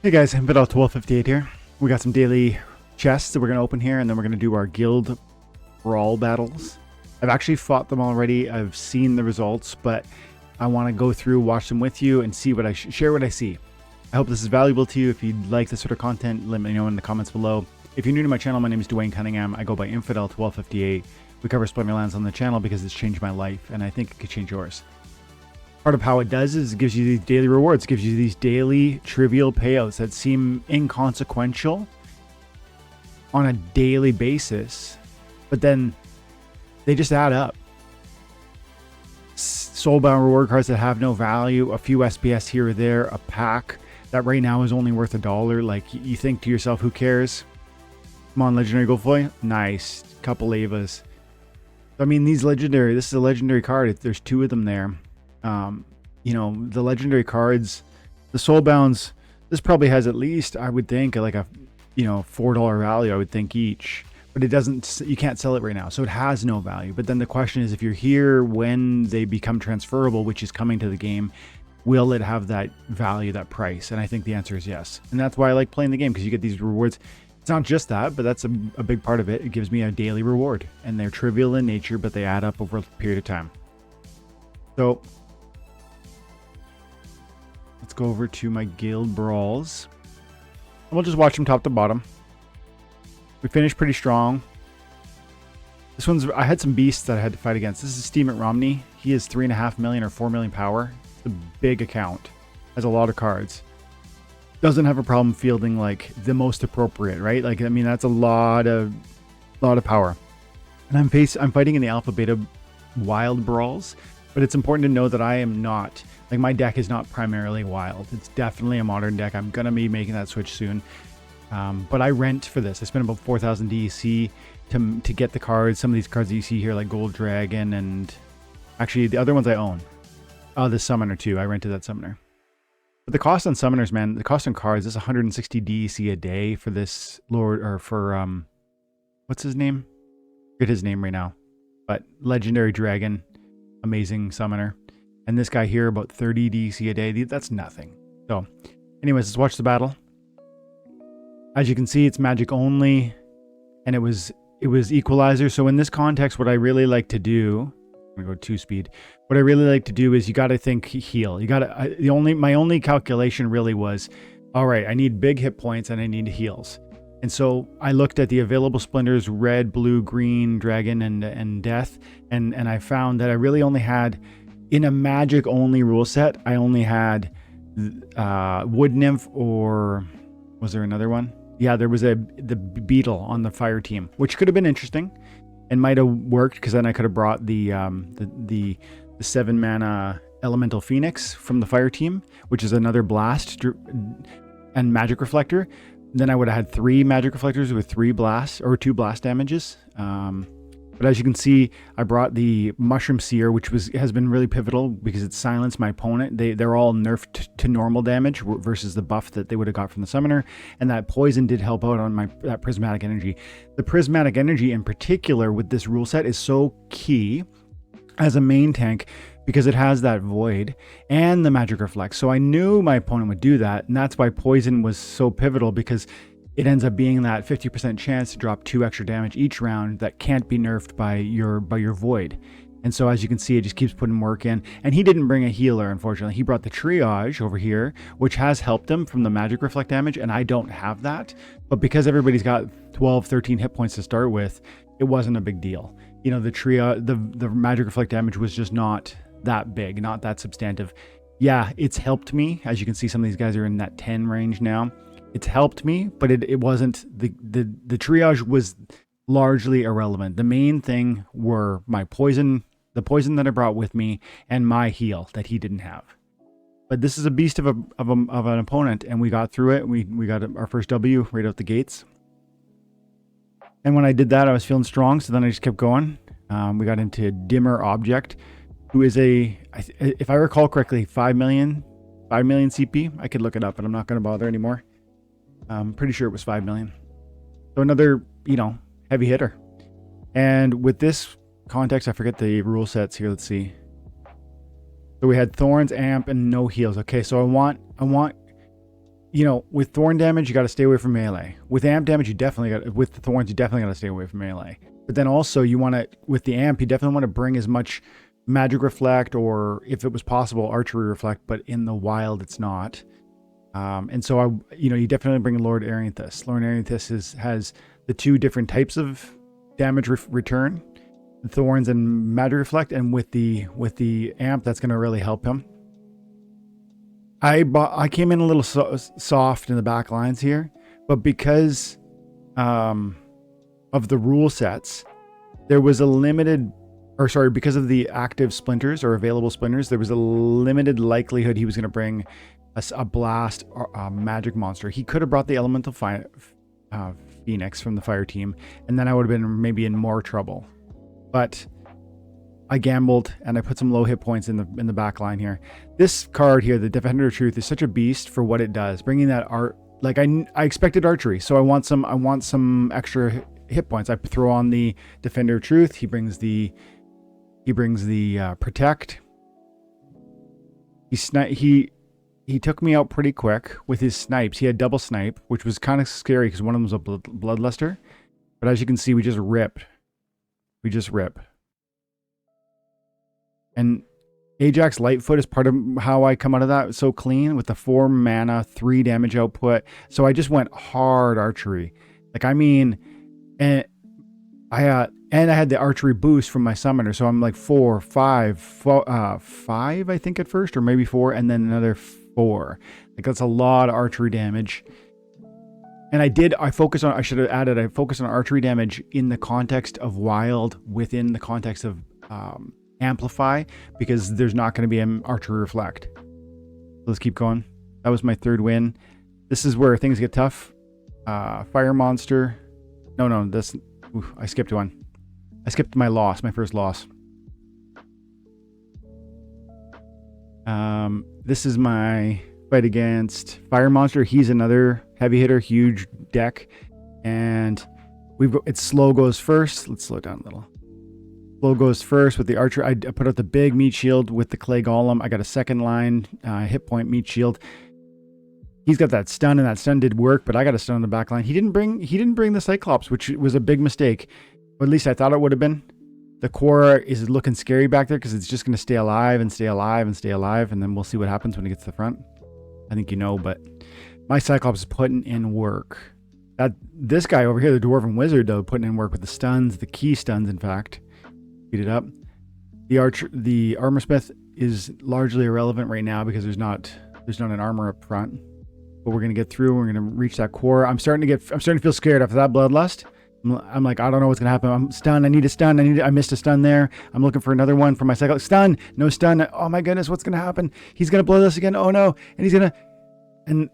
Hey guys, Infidel 1258 here. We got some daily chests that we're going to open here, and then we're going to do our Guild Brawl battles. I've actually fought them already. I've seen the results, but I want to go through, watch them with you, and see what I share what I see. I hope this is valuable to you. If you like this sort of content, let me know in the comments below. If you're new to my channel, my name is Dwayne Cunningham. I go by Infidel 1258. We cover Splinterlands on the channel because it's changed my life, and I think it could change yours. Part of how it does is it gives you these daily rewards, gives you these daily trivial payouts that seem inconsequential on a daily basis, but then they just add up. Soulbound reward cards that have no value, a few SPS here or there, a pack that right now is only worth $1. Like, you think to yourself, who cares? Come on, legendary gold foil. Nice. Couple Avas. I mean, these legendary, this is a legendary card. There's two of them there. You know, the legendary cards, the soulbounds, this probably has at least, I would think, like a, you know, $4 value, I would think each, but it doesn't, you can't sell it right now, so it has no value. But then the question is, if you're here when they become transferable, which is coming to the game, will it have that value, that price? And I think the answer is yes. And that's why I like playing the game, because you get these rewards. It's not just that, but that's a big part of it. It gives me a daily reward, and they're trivial in nature, but they add up over a period of time. So let's go over to my Guild Brawls. And we'll just watch them top to bottom. We finished pretty strong. This one's, I had some beasts that I had to fight against. This is Steam at Romney. He is 3.5 million or 4 million power. It's a big account. Has a lot of cards. Doesn't have a problem fielding like the most appropriate, right? Like, I mean, that's a lot of power. And I'm fighting in the alpha beta wild brawls. But it's important to know that I am not, like, my deck is not primarily wild. It's definitely a modern deck. I'm going to be making that switch soon. But I rent for this. I spent about 4,000 DEC to get the cards. Some of these cards that you see here, like Gold Dragon, and actually the other ones I own. The Summoner too. I rented that Summoner. But the cost on Summoners, man, the cost on cards is 160 DEC a day for this Lord, or for, what's his name? I forget his name right now. But Legendary Dragon. Amazing summoner. And this guy here, about 30 DC a day. That's nothing. So anyways, let's watch the battle. As you can see, it's magic only, and it was equalizer. So in this context, what I really like to do, I'm gonna go 2-speed. What I really like to do is, you got to think heal. You got to, my only calculation really was, all right, I need big hit points and I need heals. And so I looked at the available splinters, red, blue, green, dragon, and death. And I found that I really only had, in a magic only rule set, I only had wood nymph, or was there another one? Yeah, there was the beetle on the fire team, which could have been interesting and might have worked, because then I could have brought the 7 mana elemental phoenix from the fire team, which is another blast and magic reflector. Then I would have had 3 magic reflectors with 3 blasts, or 2 blast damages. But as you can see, I brought the Mushroom Seer, which has been really pivotal because it silenced my opponent. They're all nerfed to normal damage versus the buff that they would have got from the Summoner. And that poison did help out on that Prismatic Energy. The Prismatic Energy in particular with this rule set is so key as a main tank, because it has that void and the magic reflect. So I knew my opponent would do that, and that's why poison was so pivotal, because it ends up being that 50% chance to drop 2 extra damage each round that can't be nerfed by your void. And so as you can see, it just keeps putting work in. And he didn't bring a healer, unfortunately. He brought the triage over here, which has helped him from the magic reflect damage, and I don't have that. But because everybody's got 12, 13 hit points to start with, it wasn't a big deal. You know, the magic reflect damage was just not that big, not that substantive. Yeah, it's helped me. As you can see, some of these guys are in that 10 range now. It's helped me, but it wasn't, the triage was largely irrelevant. The main thing were my poison, the poison that I brought with me, and my heal that he didn't have. But this is a beast of an opponent, and we got through it. We got our first W right out the gates. And when I did that, I was feeling strong, so then I just kept going. We got into Dimmer Object, who is if I recall correctly, 5 million CP. I could look it up, but I'm not going to bother anymore. I'm pretty sure it was 5 million. So another, you know, heavy hitter. And with this context, I forget the rule sets here. Let's see. So we had Thorns, Amp, and no heals. Okay, so I want you know, with thorn damage, you got to stay away from melee. With amp damage, you definitely got, with the thorns, you definitely got to stay away from melee. But then also you want to, with the amp, you definitely want to bring as much magic reflect, or if it was possible, archery reflect, but in the wild, it's not. And so you know, you definitely bring Lord Arianthus. Lord Arianthus has the two different types of damage return, thorns and magic reflect, and with the amp, that's going to really help him. I came in a little soft in the back lines here, but because of the rule sets, there was a limited, or sorry, because of the active splinters or available splinters, there was a limited likelihood he was going to bring a blast or a magic monster. He could have brought the elemental Phoenix from the fire team, and then I would have been maybe in more trouble. But I gambled and I put some low hit points in the back line here. This card here, the Defender of Truth, is such a beast for what it does. Bringing that art, like I expected archery, so I want some extra hit points. I throw on the Defender of Truth. He brings the protect. He took me out pretty quick with his snipes. He had double snipe, which was kind of scary because one of them was a bloodluster. But as you can see, we just rip. And Ajax Lightfoot is part of how I come out of that so clean with the 4 mana, 3 damage output. So I just went hard archery. Like, I mean, and I had the archery boost from my summoner. So I'm like 5, I think at first, or maybe 4, and then another 4. Like, that's a lot of archery damage. And I focus on archery damage in the context of wild, within the context of amplify, because there's not going to be an archery reflect. Let's keep going. That was my 3rd win. This is where things get tough. Fire monster. No, this. Oof, I skipped one. I skipped my first loss. This is my fight against Fire Monster. He's another heavy hitter, huge deck, and it's slow goes first. Let's slow down a little. Slow goes first with the archer. I put out the big meat shield with the clay golem. I got a 2nd line hit point meat shield. He's got that stun, and that stun did work, but I got a stun on the back line. He didn't bring the Cyclops, which was a big mistake. Or at least I thought it would have been. The core is looking scary back there because it's just going to stay alive and stay alive and stay alive, and then we'll see what happens when it gets to the front. I think you know, but my Cyclops is putting in work. This guy over here, the Dwarven Wizard, though, putting in work with the stuns, the key stuns, in fact. Beat it up. The Armor Smith is largely irrelevant right now because there's not an armor up front. But we're gonna get through. We're gonna reach that core. I'm starting to feel scared after that bloodlust. I'm like, I don't know what's gonna happen. I'm stunned. I need a stun. I missed a stun there. I'm looking for another one for my cycle. Stun. No stun. Oh my goodness, what's gonna happen? He's gonna blow this again. Oh no. And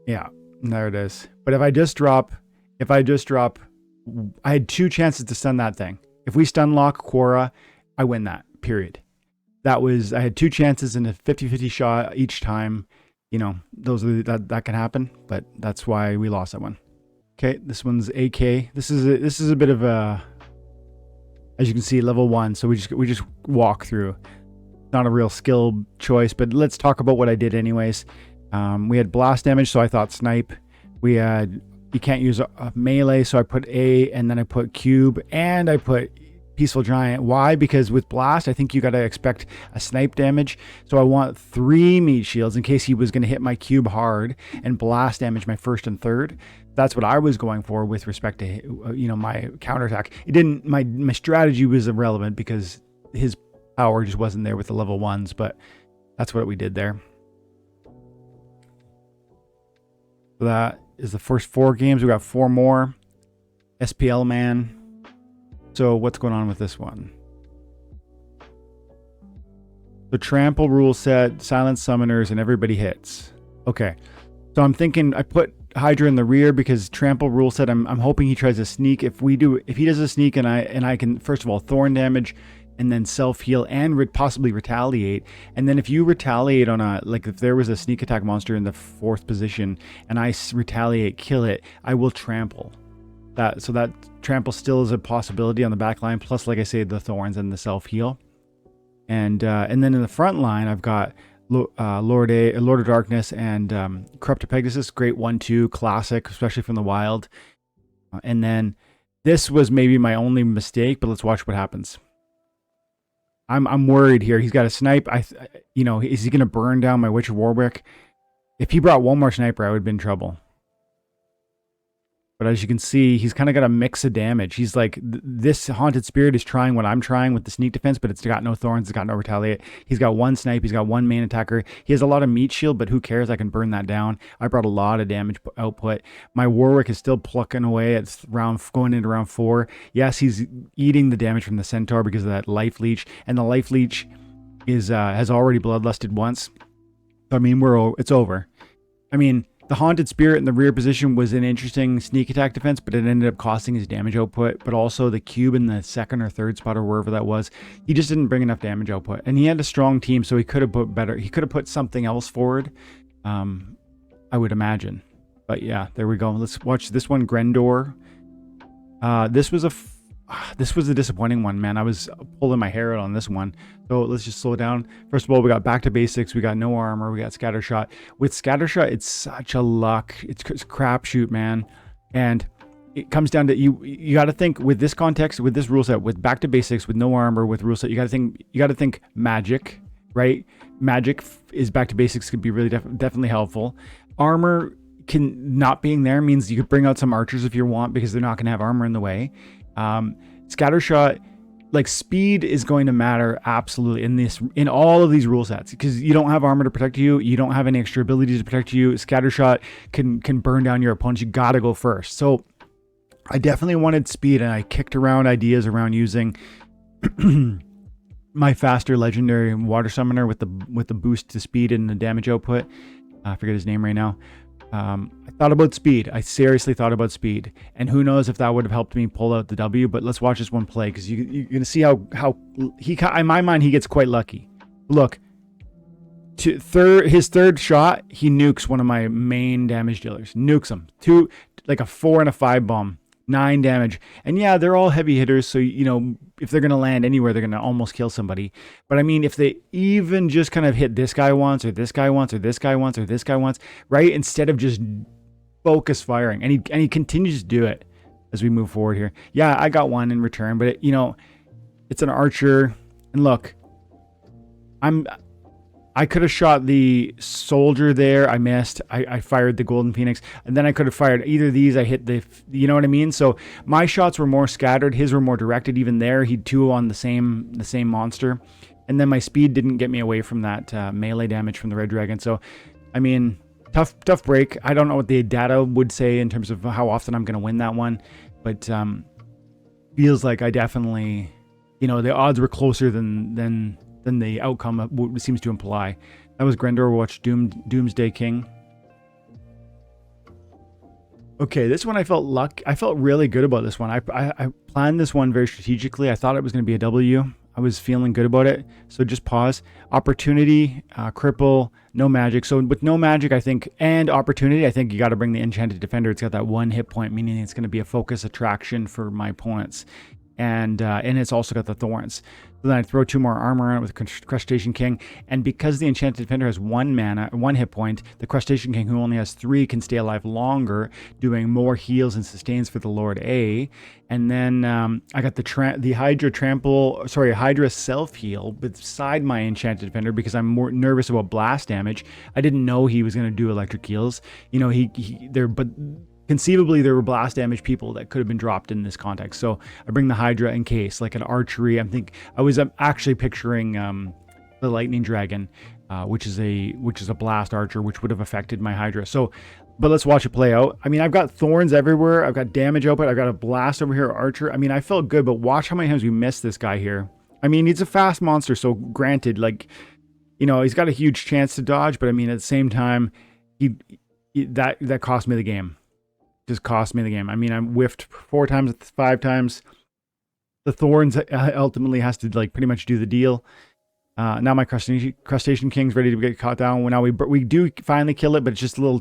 yeah, there it is. But if I just drop, I had 2 chances to stun that thing. If we stun lock Quora, I win that, period. I had 2 chances in a 50-50 shot each time. You know, that can happen, but that's why we lost that one. Okay, this one's AK. This is a bit of a, as you can see, level 1. So we just walk through. Not a real skill choice, but let's talk about what I did anyways. We had blast damage, so I thought snipe. You can't use a melee, so I put A, and then I put cube, and I put Peaceful Giant. Why? Because with blast, I think you got to expect a snipe damage. So I want 3 meat shields in case he was going to hit my cube hard and blast damage my 1st and 3rd. That's what I was going for with respect to, you know, my counterattack. It didn't. My strategy was irrelevant because his power just wasn't there with the level 1s. But that's what we did there. So that is the first 4 games. We got 4 more. SPL man. So what's going on with this one? The trample rule set, silent summoners, and everybody hits. Okay. So I'm thinking I put Hydra in the rear because trample rule set, I'm hoping he tries a sneak. If he does a sneak and I can, first of all, thorn damage and then self-heal and possibly retaliate. And then if you retaliate on if there was a sneak attack monster in the 4th position and I retaliate, kill it, I will trample. So that trample still is a possibility on the back line. Plus, like I say, the thorns and the self-heal. And then in the front line, I've got Lord of Darkness, and Corrupted Pegasus. Great 1-2 classic, especially from the wild. And then this was maybe my only mistake, but let's watch what happens. I'm worried here. He's got a snipe. You know, is he going to burn down my Witch of Warwick? If he brought one more sniper, I would have been in trouble. But as you can see, he's kind of got a mix of damage. He's like, this Haunted Spirit is trying what I'm trying with the sneak defense, but it's got no thorns, it's got no retaliate. He's got one snipe, he's got one main attacker. He has a lot of meat shield, but who cares? I can burn that down. I brought a lot of damage output. My Warwick is still plucking away at going into round 4. Yes, he's eating the damage from the Centaur because of that life leech, and the life leech is has already bloodlusted once. So, I mean, it's over. I mean, the Haunted Spirit in the rear position was an interesting sneak attack defense, but it ended up costing his damage output. But also the cube in the second or third spot or wherever that was, he just didn't bring enough damage output. And he had a strong team, so he could have put better. He could have put something else forward, I would imagine. But yeah, there we go. Let's watch this one, Grendor. This was a disappointing one, man. I was pulling my hair out on this one. So let's just slow down. First of all, we got back to basics. We got no armor. We got scattershot. With scattershot, it's such a luck. It's crapshoot, man. And it comes down to you got to think with this context, with this rule set, with back to basics, with no armor, with rule set. You got to think magic, right? Magic is back to basics could be really definitely helpful. Armor not being there means you could bring out some archers if you want because they're not going to have armor in the way. Scattershot, like speed is going to matter absolutely in all of these rule sets because you don't have armor to protect you, you don't have any extra abilities to protect you. Scattershot can burn down your opponents. You gotta go first. So I definitely wanted speed, and I kicked around ideas around using my faster legendary water summoner with the boost to speed and the damage output. I forget his name right now. I thought about speed. I seriously thought about speed, and who knows if that would have helped me pull out the W. But let's watch this one play because you're gonna see how he, in my mind, he gets quite lucky. Look, his third shot, he nukes one of my main damage dealers. Nukes him. Like a 4 and a 5 bomb. 9 damage. And yeah, they're all heavy hitters, so you know if they're gonna land anywhere, they're gonna almost kill somebody. But I mean, if they even just kind of hit this guy once, or this guy once, or this guy once, or this guy once, right? Instead of just focus firing, and he continues to do it as we move forward here. Yeah, I got one in return, but it's an archer, and look, I could have shot the soldier there. I missed. I fired the Golden Phoenix, and then I could have fired either of these. I hit you know what I mean? So my shots were more scattered. His were more directed. Even there, he'd 2 on the same monster, and then my speed didn't get me away from that melee damage from the Red Dragon. So, I mean, tough break. I don't know what the data would say in terms of how often I'm going to win that one, but feels like I definitely, the odds were closer than the outcome seems to imply. That was Grendor. Watch Doomsday King. Okay, this one I felt really good about this one. I planned this one very strategically. I thought it was going to be a W. I was feeling good about it. So just pause. Opportunity, cripple, no magic. So with no magic, I think, and opportunity, I think you got to bring the Enchanted Defender. It's got that 1 hit point, meaning it's going to be a focus attraction for my opponents. And it's also got the thorns. So then I throw 2 more armor on it with Crustacean King, and because the Enchanted Defender has 1 mana, 1 hit point, the Crustacean King, who only has 3, can stay alive longer, doing more heals and sustains for the Lord A. And then I got the Hydra self heal beside my Enchanted Defender because I'm more nervous about blast damage. I didn't know he was going to do electric heals. But conceivably, there were blast damage people that could have been dropped in this context. So I bring the Hydra in case, like an archery. I was actually picturing the Lightning Dragon, which is a blast archer, which would have affected my Hydra. So, but let's watch it play out. I mean, I've got thorns everywhere. I've got damage output. I've got a blast over here, archer. I mean, I felt good, but watch how many times we missed this guy here. I mean, he's a fast monster, so granted, like, he's got a huge chance to dodge, but I mean, at the same time, that cost me the game. Just cost me the game. I mean, I whiffed 4 times, 5 times. The thorns ultimately has to pretty much do the deal. Now my Crustacean King's ready to get caught down. Now we do finally kill it, but it's just a little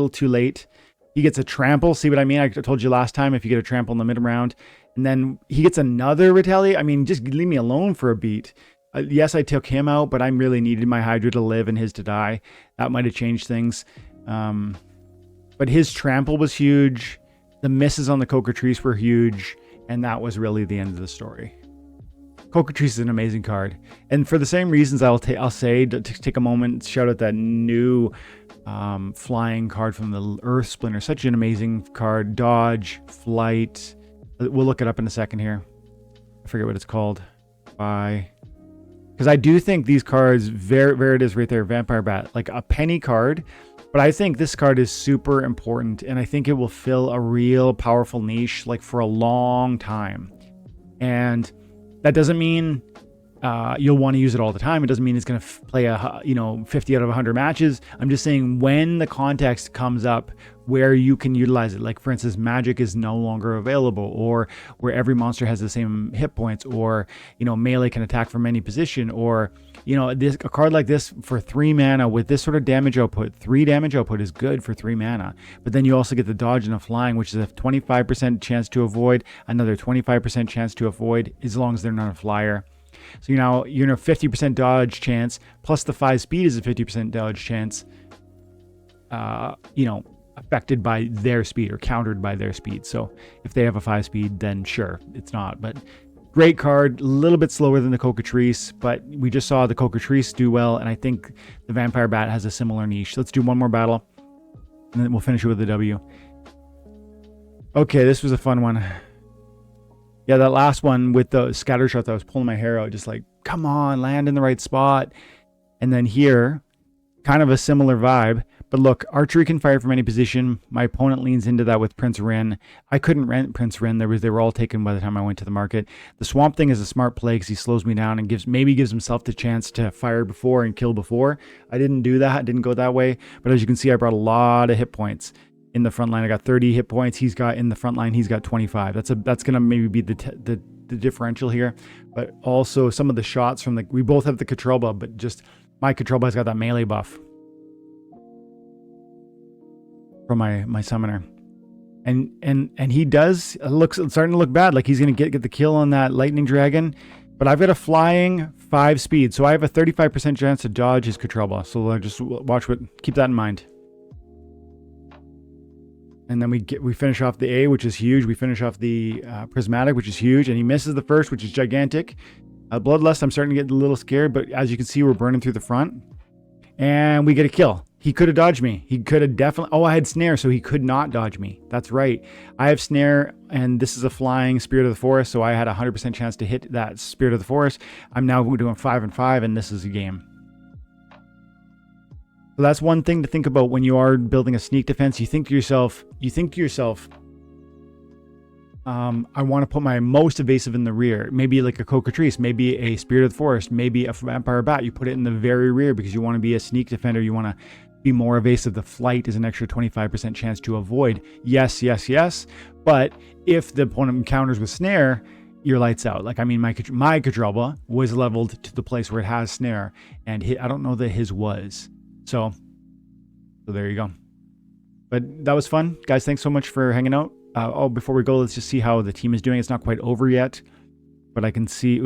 too late. He gets a trample. See what I mean? I told you last time, if you get a trample in the mid round, and then he gets another retaliate. I mean, just leave me alone for a beat. Yes, I took him out, but I really needed my Hydra to live and his to die. That might have changed things. But his trample was huge. The misses on the Cockatrice were huge. And that was really the end of the story. Cockatrice is an amazing card. And for the same reasons, I'll say to take a moment, shout out that new flying card from the Earth Splinter. Such an amazing card. Dodge, flight. We'll look it up in a second here. I forget what it's called. Because I do think these cards, there it is right there, Vampire Bat, like a penny card. But I think this card is super important, and I think it will fill a real powerful niche like for a long time. And that doesn't mean you'll want to use it all the time. It doesn't mean it's going to play 50 out of 100 matches. I'm just saying when the context comes up where you can utilize it, like for instance, magic is no longer available, or where every monster has the same hit points, or melee can attack from any position, or a card like this for 3 mana with this sort of damage output. 3 damage output is good for 3 mana, but then you also get the dodge and the flying, which is a 25% chance to avoid, another 25% chance to avoid as long as they're not a flyer. So you're 50% dodge chance plus the 5 speed is a 50% dodge chance. Affected by their speed or countered by their speed. So if they have a 5 speed, then sure, it's not. But great card, a little bit slower than the Cockatrice, but we just saw the Cockatrice do well, and I think the Vampire Bat has a similar niche. Let's do one more battle, and then we'll finish it with the W. Okay, this was a fun one. Yeah, that last one with the scatter shot, I was pulling my hair out, just like, come on, land in the right spot. And then here, kind of a similar vibe. But look, archery can fire from any position. My opponent leans into that with Prince Ren. I couldn't rent Prince Ren. They were all taken by the time I went to the market. The Swamp Thing is a smart play because he slows me down and gives himself the chance to fire before and kill before. I didn't do that. I didn't go that way. But as you can see, I brought a lot of hit points in the front line. I got 30 hit points. He's got in the front line, he's got 25. That's gonna maybe be the differential here. But also some of the shots from we both have the Katrelba, but just my Katrelba's got that melee buff from my summoner, and he does it's starting to look bad, like he's gonna get the kill on that lightning dragon, but I've got a flying 5 speed, so I have a 35% chance to dodge his Katrelba. So just keep that in mind. And then we finish off the A, which is huge. We finish off the prismatic, which is huge, and he misses the first, which is gigantic. Bloodlust, I'm starting to get a little scared, but as you can see, we're burning through the front, and we get a kill. He could have dodged me. He could have definitely... Oh, I had snare, so he could not dodge me. That's right. I have snare, and this is a flying Spirit of the Forest, so I had a 100% chance to hit that Spirit of the Forest. I'm now doing 5 and 5, and this is a game. So that's one thing to think about when you are building a sneak defense. You think to yourself, I want to put my most evasive in the rear. Maybe like a Cockatrice, maybe a Spirit of the Forest, maybe a Vampire Bat. You put it in the very rear because you want to be a sneak defender. You want to be more evasive. The flight is an extra 25% chance to avoid. Yes, yes, yes. But if the opponent encounters with snare, your lights out. Like, I mean, my Katrelba was leveled to the place where it has snare, and I don't know that his was. So there you go. But that was fun. Guys, thanks so much for hanging out. Before we go, let's just see how the team is doing. It's not quite over yet, but I can see,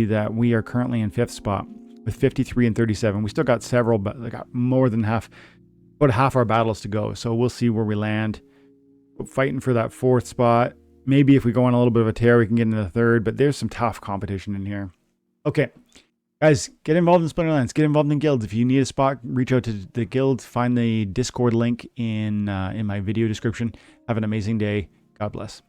that we are currently in 5th spot with 53 and 37. We still got several, but got more than about half our battles to go. So we'll see where we land. We're fighting for that 4th spot. Maybe if we go on a little bit of a tear, we can get into the 3rd, but there's some tough competition in here. Okay. Guys, get involved in Splinterlands. Get involved in guilds. If you need a spot, reach out to the guild. Find the Discord link in my video description. Have an amazing day. God bless.